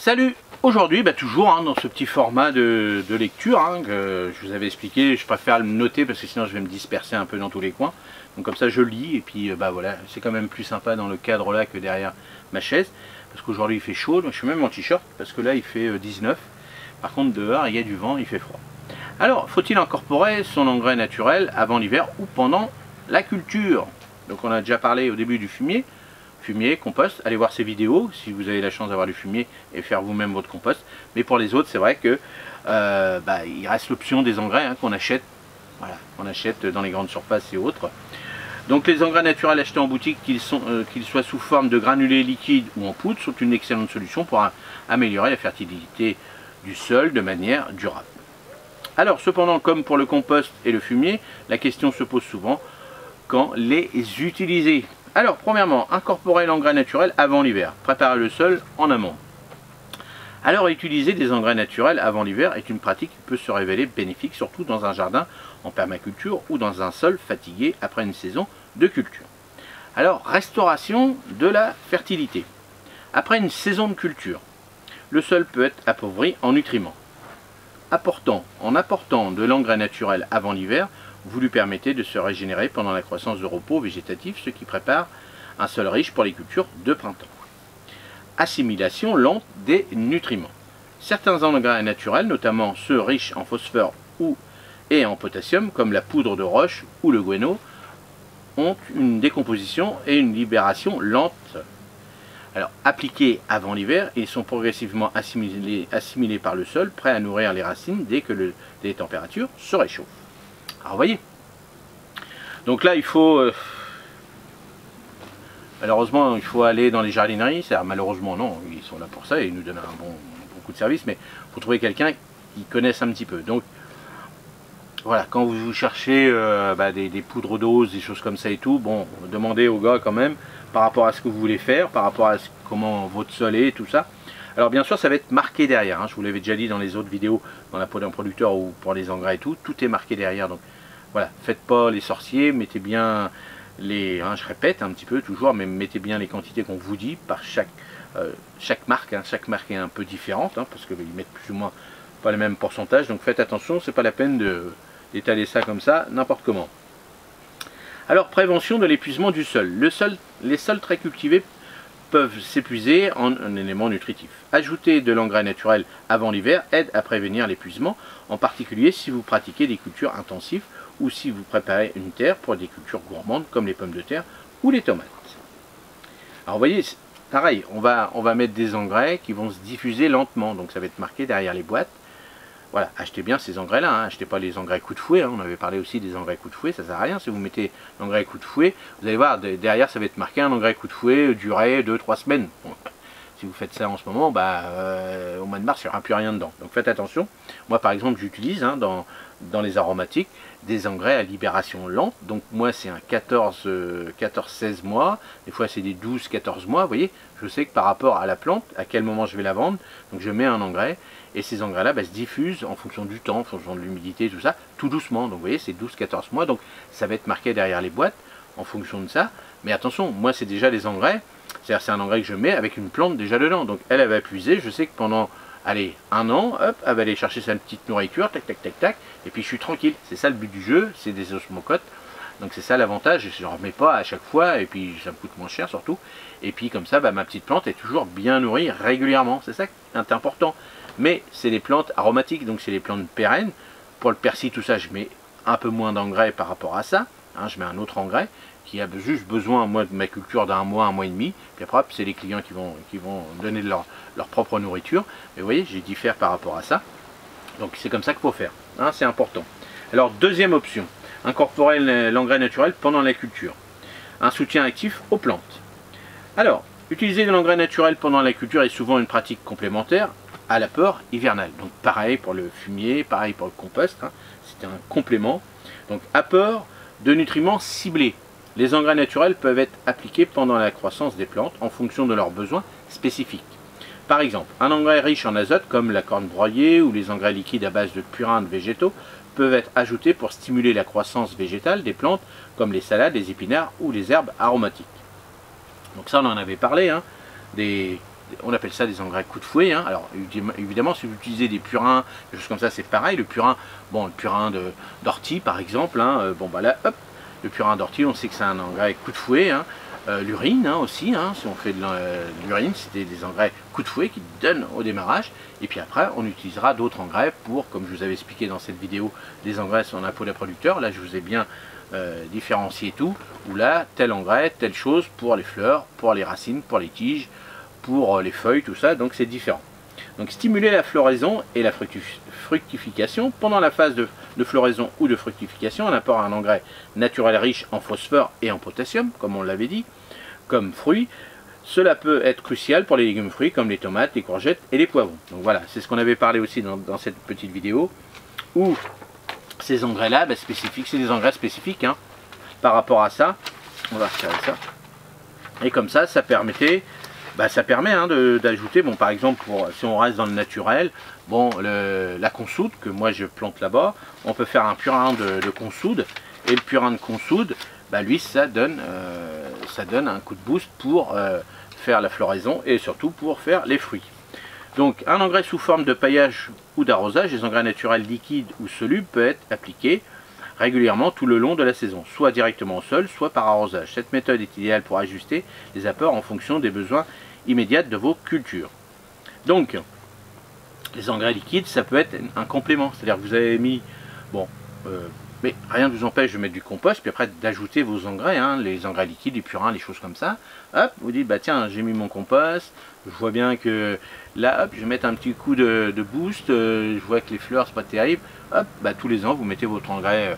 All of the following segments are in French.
Salut! Aujourd'hui, toujours dans ce petit format de lecture que je vous avais expliqué, je préfère le noter parce que sinon je vais me disperser un peu dans tous les coins. Donc comme ça je lis et puis voilà, c'est quand même plus sympa dans le cadre là que derrière ma chaise. Parce qu'aujourd'hui il fait chaud, donc je suis même en t-shirt parce que là il fait 19. Par contre dehors il y a du vent, il fait froid. Alors, faut-il incorporer son engrais naturel avant l'hiver ou pendant la culture? Donc on a déjà parlé au début du fumier. Fumier, compost, allez voir ces vidéos si vous avez la chance d'avoir du fumier et faire vous-même votre compost. Mais pour les autres, c'est vrai que il reste l'option des engrais qu'on achète, voilà, on achète dans les grandes surfaces et autres. Donc les engrais naturels achetés en boutique, qu'ils soient sous forme de granulés liquides ou en poudre, sont une excellente solution pour améliorer la fertilité du sol de manière durable. Alors cependant, comme pour le compost et le fumier, la question se pose souvent quand les utiliser. Alors, premièrement, incorporer l'engrais naturel avant l'hiver. Préparer le sol en amont. Alors, utiliser des engrais naturels avant l'hiver est une pratique qui peut se révéler bénéfique, surtout dans un jardin en permaculture ou dans un sol fatigué après une saison de culture. Alors, restauration de la fertilité. Après une saison de culture, le sol peut être appauvri en nutriments. En apportant de l'engrais naturel avant l'hiver, vous lui permettez de se régénérer pendant la croissance de repos végétatif, ce qui prépare un sol riche pour les cultures de printemps. Assimilation lente des nutriments. Certains engrais naturels, notamment ceux riches en phosphore et en potassium, comme la poudre de roche ou le guano, ont une décomposition et une libération lente. Alors, appliqués avant l'hiver, ils sont progressivement assimilés par le sol, prêts à nourrir les racines dès que les températures se réchauffent. Alors vous voyez, donc là il faut, malheureusement il faut aller dans les jardineries, malheureusement non, ils sont là pour ça et ils nous donnent beaucoup de services, mais il faut trouver quelqu'un qui connaisse un petit peu. Donc voilà, quand vous cherchez des poudres d'ose, des choses comme ça et tout, bon, demandez au gars quand même par rapport à ce que vous voulez faire, par rapport à comment votre sol est, tout ça. Alors bien sûr ça va être marqué derrière, je vous l'avais déjà dit dans les autres vidéos, dans la peau d'un producteur ou pour les engrais et tout est marqué derrière. Donc voilà, faites pas les sorciers, mettez bien les, je répète un petit peu toujours, mais mettez bien les quantités qu'on vous dit par chaque marque. Chaque marque est un peu différente, parce qu'ils mettent plus ou moins pas le même pourcentage, donc faites attention, c'est pas la peine d'étaler ça comme ça, n'importe comment. Alors prévention de l'épuisement du sol. Les sols très cultivés peuvent s'épuiser en un élément nutritif. Ajouter de l'engrais naturel avant l'hiver aide à prévenir l'épuisement, en particulier si vous pratiquez des cultures intensives ou si vous préparez une terre pour des cultures gourmandes comme les pommes de terre ou les tomates. Alors vous voyez, pareil, on va mettre des engrais qui vont se diffuser lentement, donc ça va être marqué derrière les boîtes. Voilà, achetez bien ces engrais-là, achetez pas les engrais coup de fouet, on avait parlé aussi des engrais coup de fouet, ça sert à rien. Si vous mettez l'engrais coup de fouet, vous allez voir, derrière ça va être marqué un engrais coup de fouet, durée 2-3 semaines. Bon, si vous faites ça en ce moment, au mois de mars, il n'y aura plus rien dedans. Donc faites attention. Moi par exemple, j'utilise dans les aromatiques des engrais à libération lente. Donc moi c'est un 14-16 mois, des fois c'est des 12-14 mois. Vous voyez, je sais que par rapport à la plante, à quel moment je vais la vendre, donc je mets un engrais. Et ces engrais-là se diffusent en fonction du temps, en fonction de l'humidité, tout ça, tout doucement. Donc vous voyez, c'est 12-14 mois, donc ça va être marqué derrière les boîtes en fonction de ça. Mais attention, moi c'est déjà les engrais, c'est-à-dire c'est un engrais que je mets avec une plante déjà dedans. Donc elle va puiser, je sais que pendant, allez, un an, hop, elle va aller chercher sa petite nourriture, tac, tac, tac, tac, et puis je suis tranquille. C'est ça le but du jeu, c'est des osmocotes. Donc c'est ça l'avantage, je ne remets pas à chaque fois, et puis ça me coûte moins cher surtout. Et puis comme ça, ma petite plante est toujours bien nourrie régulièrement, c'est ça qui est important. Mais c'est les plantes aromatiques, donc c'est les plantes pérennes. Pour le persil, tout ça, je mets un peu moins d'engrais par rapport à ça. Je mets un autre engrais qui a juste besoin, moi, de ma culture d'un mois et demi. Puis après, c'est les clients qui vont donner leur propre nourriture. Mais vous voyez, j'ai diffère par rapport à ça. Donc c'est comme ça qu'il faut faire. C'est important. Alors, deuxième option, incorporer l'engrais naturel pendant la culture. Un soutien actif aux plantes. Alors, utiliser de l'engrais naturel pendant la culture est souvent une pratique complémentaire à l'apport hivernal. Donc pareil pour le fumier, pareil pour le compost, c'est un complément. Donc apport de nutriments ciblés. Les engrais naturels peuvent être appliqués pendant la croissance des plantes en fonction de leurs besoins spécifiques. Par exemple, un engrais riche en azote comme la corne broyée ou les engrais liquides à base de purins de végétaux peuvent être ajoutés pour stimuler la croissance végétale des plantes comme les salades, les épinards ou les herbes aromatiques. Donc ça on en avait parlé, des on appelle ça des engrais coup de fouet, hein. Alors évidemment, si vous utilisez des purins, des choses comme ça, c'est pareil. Le purin, bon, le purin d'ortie par exemple, hein, bon bah là, hop, le purin d'ortie, on sait que c'est un engrais coup de fouet, hein. L'urine hein, aussi, hein, si on fait de l'urine, c'est des engrais coup de fouet qui donnent au démarrage. Et puis après, on utilisera d'autres engrais pour, comme je vous avais expliqué dans cette vidéo, des engrais sur l'impôt des producteurs. Là, je vous ai bien différencié tout. Où là, tel engrais, telle chose pour les fleurs, pour les racines, pour les tiges, pour les feuilles, tout ça. Donc c'est différent. Donc stimuler la floraison et la fructification. Pendant la phase de floraison ou de fructification, on apporte un engrais naturel riche en phosphore et en potassium, comme on l'avait dit, comme fruits. Cela peut être crucial pour les légumes fruits comme les tomates, les courgettes et les poivrons. Donc voilà, c'est ce qu'on avait parlé aussi dans cette petite vidéo, où ces engrais-là, spécifiques, c'est des engrais spécifiques hein, par rapport à ça. On va retirer ça. Et comme ça, ça permettait... ça permet hein, d'ajouter, bon, par exemple, si on reste dans le naturel, bon, la consoude, que moi je plante là-bas, on peut faire un purin de consoude, et le purin de consoude, lui, ça donne un coup de boost pour faire la floraison, et surtout pour faire les fruits. Donc, un engrais sous forme de paillage ou d'arrosage, les engrais naturels liquides ou solubles, peut être appliqué régulièrement tout le long de la saison, soit directement au sol, soit par arrosage. Cette méthode est idéale pour ajuster les apports en fonction des besoins immédiats de vos cultures. Donc, les engrais liquides, ça peut être un complément, c'est-à-dire que vous avez mis, bon, mais rien ne vous empêche de mettre du compost, puis après d'ajouter vos engrais, hein, les engrais liquides, les purins, les choses comme ça. Hop, vous dites, tiens, j'ai mis mon compost, je vois bien que là, hop, je vais mettre un petit coup de boost, je vois que les fleurs, c'est pas terrible. Hop, tous les ans, vous mettez votre engrais,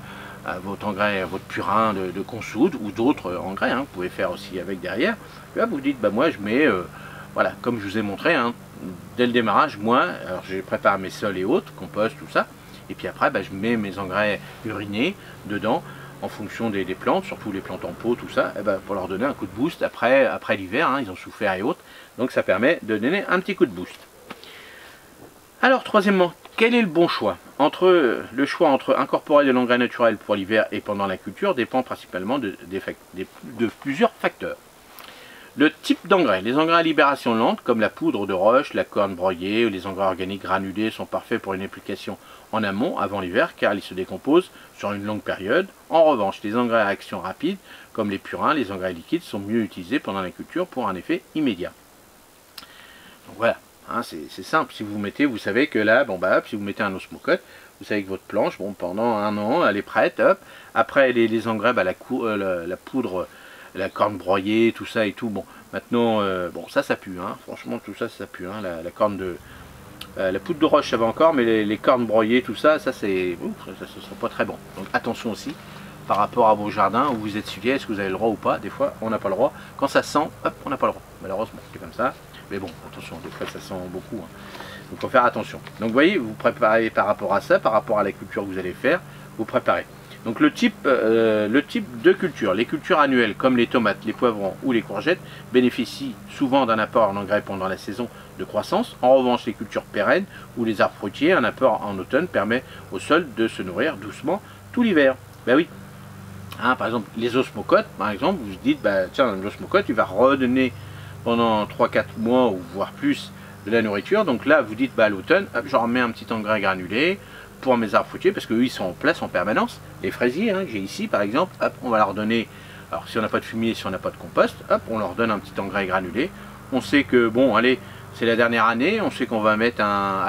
votre purin de consoude ou d'autres engrais, hein, vous pouvez faire aussi avec derrière. Puis là, vous dites, moi, je mets, voilà, comme je vous ai montré, hein, dès le démarrage, moi, alors je prépare mes sols et autres, compost, tout ça. Et puis après, je mets mes engrais urinés dedans, en fonction des plantes, surtout les plantes en pot, tout ça, pour leur donner un coup de boost après l'hiver, hein, ils ont souffert et autres. Donc ça permet de donner un petit coup de boost. Alors troisièmement, quel est le bon choix? Le choix entre incorporer de l'engrais naturel pour l'hiver et pendant la culture dépend principalement de plusieurs facteurs. Le type d'engrais. Les engrais à libération lente, comme la poudre de roche, la corne broyée ou les engrais organiques granulés, sont parfaits pour une application en amont, avant l'hiver, car ils se décomposent sur une longue période. En revanche, les engrais à action rapide, comme les purins, les engrais liquides, sont mieux utilisés pendant la culture pour un effet immédiat. Donc voilà, hein, c'est simple. Si vous mettez, vous savez que là, si vous mettez un osmocote, vous savez que votre planche, pendant un an, elle est prête. Hop. Après, les engrais, la poudre, la corne broyée, tout ça et tout. Bon, maintenant, ça pue, hein. Franchement, tout ça, ça pue, hein. La corne de... la poudre de roche, ça va encore, mais les cornes broyées, tout ça, ça c'est... ça ne sera pas très bon. Donc attention aussi, par rapport à vos jardins où vous êtes suivi, est-ce que vous avez le droit ou pas? Des fois, on n'a pas le droit. Quand ça sent, hop, on n'a pas le droit. Malheureusement, c'est comme ça. Mais bon, attention, des fois, ça sent beaucoup, hein. Donc, il faut faire attention. Donc, vous voyez, vous préparez par rapport à ça, par rapport à la culture que vous allez faire, vous préparez. Donc le type de culture, les cultures annuelles comme les tomates, les poivrons ou les courgettes bénéficient souvent d'un apport en engrais pendant la saison de croissance. En revanche, les cultures pérennes ou les arbres fruitiers, un apport en automne permet au sol de se nourrir doucement tout l'hiver. Oui, hein, par exemple les osmocotes, par exemple, vous vous dites, tiens, l'osmocote, il va redonner pendant 3-4 mois ou voire plus de la nourriture. Donc là, vous dites, à l'automne, je remets un petit engrais granulé pour mes arbres fruitiers, parce qu'eux ils sont en place en permanence. Les fraisiers, hein, que j'ai ici par exemple, hop, on va leur donner, alors si on n'a pas de fumier, si on n'a pas de compost, hop, on leur donne un petit engrais granulé. On sait que, bon, allez, c'est la dernière année, on sait qu'on va mettre un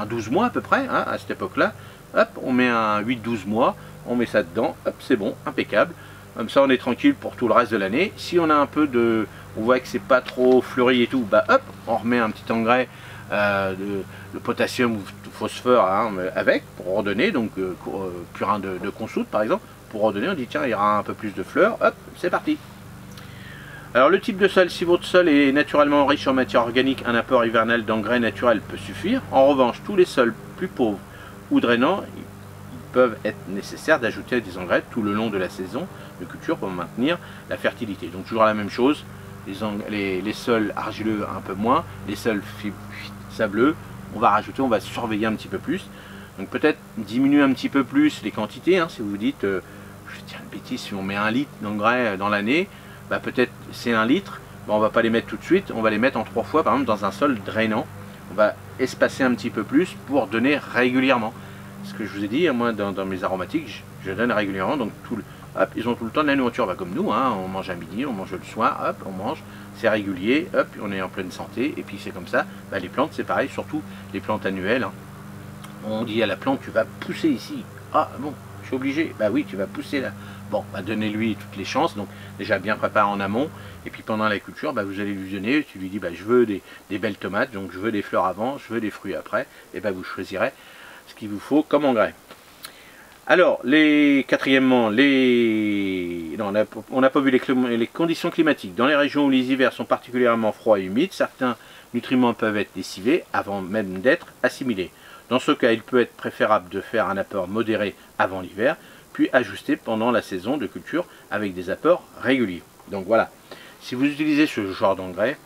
12 mois à peu près, hein, à cette époque-là. Hop, on met un 8-12 mois, on met ça dedans, hop, c'est bon, impeccable. Comme ça, on est tranquille pour tout le reste de l'année. Si on a un peu de... on voit que c'est pas trop fleuri et tout, hop, on remet un petit engrais de potassium ou de phosphore, hein, avec, pour redonner, donc purin de consoude par exemple, pour redonner, on dit tiens, il y aura un peu plus de fleurs, hop, c'est parti. Alors le type de sol, si votre sol est naturellement riche en matière organique, un apport hivernal d'engrais naturels peut suffire. En revanche, tous les sols plus pauvres ou drainants, ils peuvent être nécessaires d'ajouter des engrais tout le long de la saison de culture pour maintenir la fertilité. Donc toujours la même chose, les sols argileux un peu moins, les sols sableux, on va rajouter, on va surveiller un petit peu plus. Donc peut-être diminuer un petit peu plus les quantités, hein, si vous dites, je vais dire une bêtise, si on met 1 litre d'engrais dans l'année, peut-être c'est 1 litre, ben, on va pas les mettre tout de suite, on va les mettre en 3 fois, par exemple dans un sol drainant. On va espacer un petit peu plus pour donner régulièrement. Ce que je vous ai dit, moi dans mes aromatiques, je donne régulièrement, donc hop, ils ont tout le temps de la nourriture, comme nous, hein, on mange à midi, on mange le soir, hop, on mange, c'est régulier, hop, on est en pleine santé, et puis c'est comme ça. Ben, les plantes c'est pareil, surtout les plantes annuelles, hein. On dit à la plante, tu vas pousser ici, ah bon, je suis obligé, bah oui, tu vas pousser là. Bon, bah donnez-lui toutes les chances, donc déjà bien préparé en amont, et puis pendant la culture, bah, vous allez lui donner, tu lui dis, bah, je veux des belles tomates, donc je veux des fleurs avant, je veux des fruits après, et bah, vous choisirez ce qu'il vous faut comme engrais. Alors, quatrièmement, non, on n'a pas vu les conditions climatiques. Dans les régions où les hivers sont particulièrement froids et humides, certains nutriments peuvent être lessivés avant même d'être assimilés. Dans ce cas, il peut être préférable de faire un apport modéré avant l'hiver, puis ajuster pendant la saison de culture avec des apports réguliers. Donc voilà, si vous utilisez ce genre d'engrais,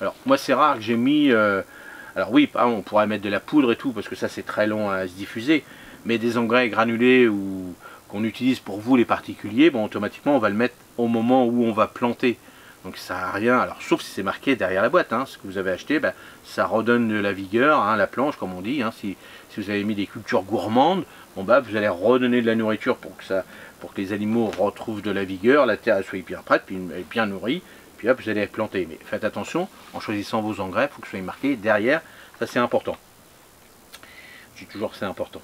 alors moi c'est rare que j'ai mis, alors oui, on pourrait mettre de la poudre et tout, parce que ça c'est très long à se diffuser, mais des engrais granulés ou qu'on utilise pour vous les particuliers, bon automatiquement on va le mettre au moment où on va planter. Donc ça n'a rien, alors sauf si c'est marqué derrière la boîte, hein, ce que vous avez acheté, ben, ça redonne de la vigueur, hein, la planche comme on dit, hein, si vous avez mis des cultures gourmandes, bon, bah, vous allez redonner de la nourriture pour que les animaux retrouvent de la vigueur, la terre soit bien prête, puis bien nourrie, puis là vous allez planter. Mais faites attention, en choisissant vos engrais, il faut que ce soit marqué derrière, ça c'est important. Je dis toujours c'est important.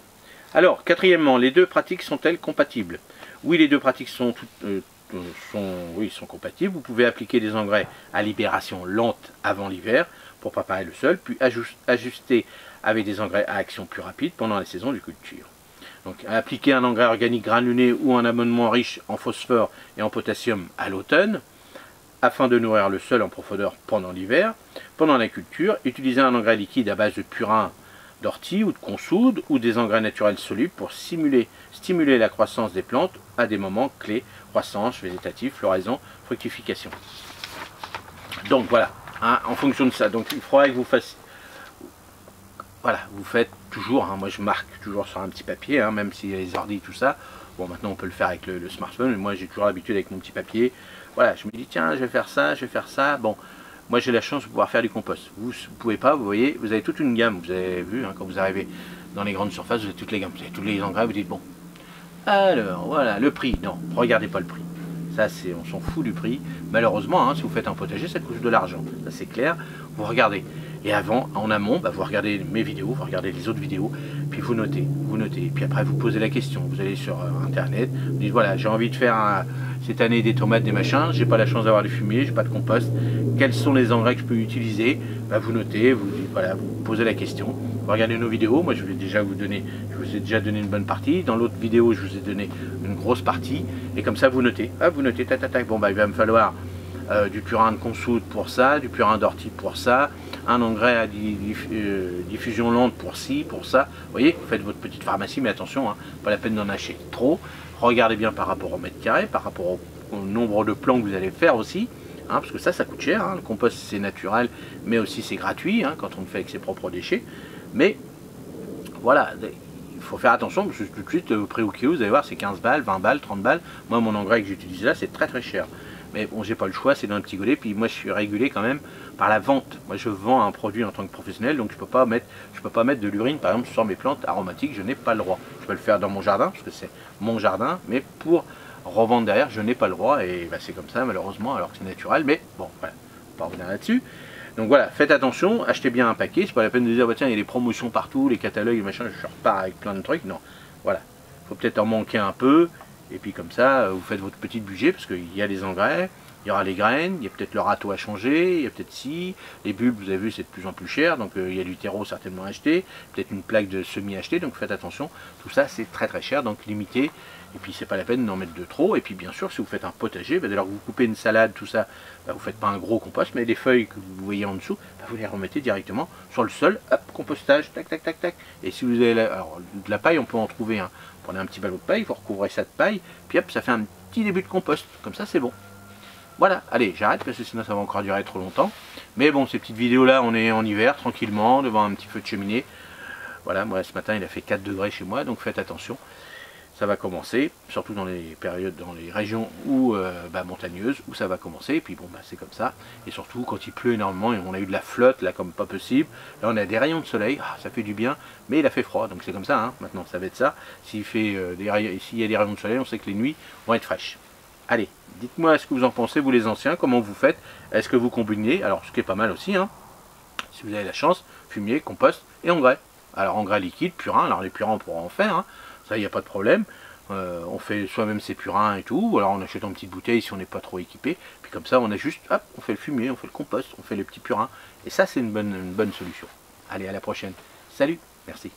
Alors, quatrièmement, les deux pratiques sont-elles compatibles? Oui, les deux pratiques sont sont compatibles. Vous pouvez appliquer des engrais à libération lente avant l'hiver pour préparer le sol, puis ajuster avec des engrais à action plus rapide pendant la saison de culture. Donc appliquer un engrais organique granulé ou un amendement riche en phosphore et en potassium à l'automne afin de nourrir le sol en profondeur pendant l'hiver. Pendant la culture, utiliser un engrais liquide à base de purin d'ortie ou de consoude ou des engrais naturels solubles pour stimuler la croissance des plantes à des moments clés, croissance, végétative, floraison, fructification. Donc voilà, hein, en fonction de ça, donc il faudrait que vous fassiez, voilà, vous faites toujours, hein, moi je marque toujours sur un petit papier, hein, même s'il y a les ordi tout ça, bon maintenant on peut le faire avec le smartphone, mais moi j'ai toujours l'habitude avec mon petit papier, voilà, je me dis tiens je vais faire ça, bon. Moi j'ai la chance de pouvoir faire du compost. Vous ne pouvez pas, vous voyez, vous avez toute une gamme. Vous avez vu, hein, quand vous arrivez dans les grandes surfaces, vous avez toutes les gammes. Vous avez tous les engrais, vous dites bon. Alors voilà, le prix. Non, regardez pas le prix. Ça c'est, on s'en fout du prix. Malheureusement, hein, si vous faites un potager, ça coûte de l'argent. Ça c'est clair. Vous regardez. Et avant, en amont, bah, vous regardez mes vidéos, vous regardez les autres vidéos, puis vous notez. Et puis après vous posez la question. Vous allez sur internet, vous dites voilà, j'ai envie de faire cette année des tomates, des machins, j'ai pas la chance d'avoir du fumier, j'ai pas de compost, quels sont les engrais que je peux utiliser, bah, vous notez, vous dites, voilà, vous posez la question, vous regardez nos vidéos, moi je vais déjà vous ai déjà donné une bonne partie, dans l'autre vidéo je vous ai donné une grosse partie, et comme ça vous notez, bon bah il va me falloir du purin de consoude pour ça, du purin d'ortie pour ça, un engrais à diffusion lente pour ci, pour ça. Vous voyez, vous faites votre petite pharmacie, mais attention, hein, pas la peine d'en acheter trop. Regardez bien par rapport au mètre carré, par rapport au nombre de plants que vous allez faire aussi, hein, parce que ça coûte cher. Hein. Le compost c'est naturel, mais aussi c'est gratuit hein, quand on le fait avec ses propres déchets. Mais voilà, il faut faire attention parce que tout de suite, au prix au kilo, vous allez voir, c'est 15 balles, 20 balles, 30 balles. Moi, mon engrais que j'utilise là, c'est très très cher. Mais bon, j'ai pas le choix, c'est dans un petit godet. Puis moi, je suis régulé quand même par la vente. Moi, je vends un produit en tant que professionnel, donc je peux pas mettre de l'urine, par exemple, sur mes plantes aromatiques. Je n'ai pas le droit. Je peux le faire dans mon jardin, parce que c'est mon jardin, mais pour revendre derrière, je n'ai pas le droit. Et bah, c'est comme ça, malheureusement, alors que c'est naturel. Mais bon, voilà, on va pas revenir là-dessus. Donc voilà, faites attention, achetez bien un paquet. C'est pas la peine de dire, bah, tiens, il y a des promotions partout, les catalogues, les machins, je repars avec plein de trucs. Non, voilà, faut peut-être en manquer un peu. Et puis comme ça, vous faites votre petit budget, parce qu'il y a les engrais, il y aura les graines, il y a peut-être le râteau à changer, il y a peut-être les bulbes, vous avez vu, c'est de plus en plus cher, donc il y a du terreau certainement acheté, peut-être une plaque de semis acheté, donc faites attention, tout ça c'est très très cher, donc limitez, et puis c'est pas la peine d'en mettre de trop, et puis bien sûr, si vous faites un potager, bah, dès lors que vous coupez une salade, tout ça, bah, vous faites pas un gros compost, mais les feuilles que vous voyez en dessous, bah, vous les remettez directement sur le sol, hop, compostage, tac, tac, tac, tac, et si vous avez, alors de la paille, on peut en trouver un. Prenez un petit ballot de paille, vous recouvrez ça de paille, puis hop, ça fait un petit début de compost. Comme ça, c'est bon. Voilà, allez, j'arrête parce que sinon ça va encore durer trop longtemps. Mais bon, ces petites vidéos-là, on est en hiver, tranquillement, devant un petit feu de cheminée. Voilà, moi ce matin, il a fait 4 degrés chez moi, donc faites attention. ça va commencer, surtout dans les périodes, dans les régions où, montagneuses, où ça va commencer, et puis bon, c'est comme ça, et surtout quand il pleut énormément, et on a eu de la flotte, là, comme pas possible, là on a des rayons de soleil, ça fait du bien, mais il a fait froid, donc c'est comme ça, hein, maintenant, ça va être ça, s'il y a des rayons de soleil, on sait que les nuits vont être fraîches. Allez, dites-moi ce que vous en pensez, vous les anciens, comment vous faites, est-ce que vous combinez, alors ce qui est pas mal aussi, hein, si vous avez la chance, fumier, compost et engrais. Alors engrais liquide, purin, alors les purins on pourra en faire, hein. Ça il n'y a pas de problème. On fait soi-même ses purins et tout, alors on achète en petite bouteille si on n'est pas trop équipé, puis comme ça on a juste, hop, on fait le fumier, on fait le compost, on fait les petits purins, et ça c'est une bonne solution. Allez, à la prochaine. Salut, merci.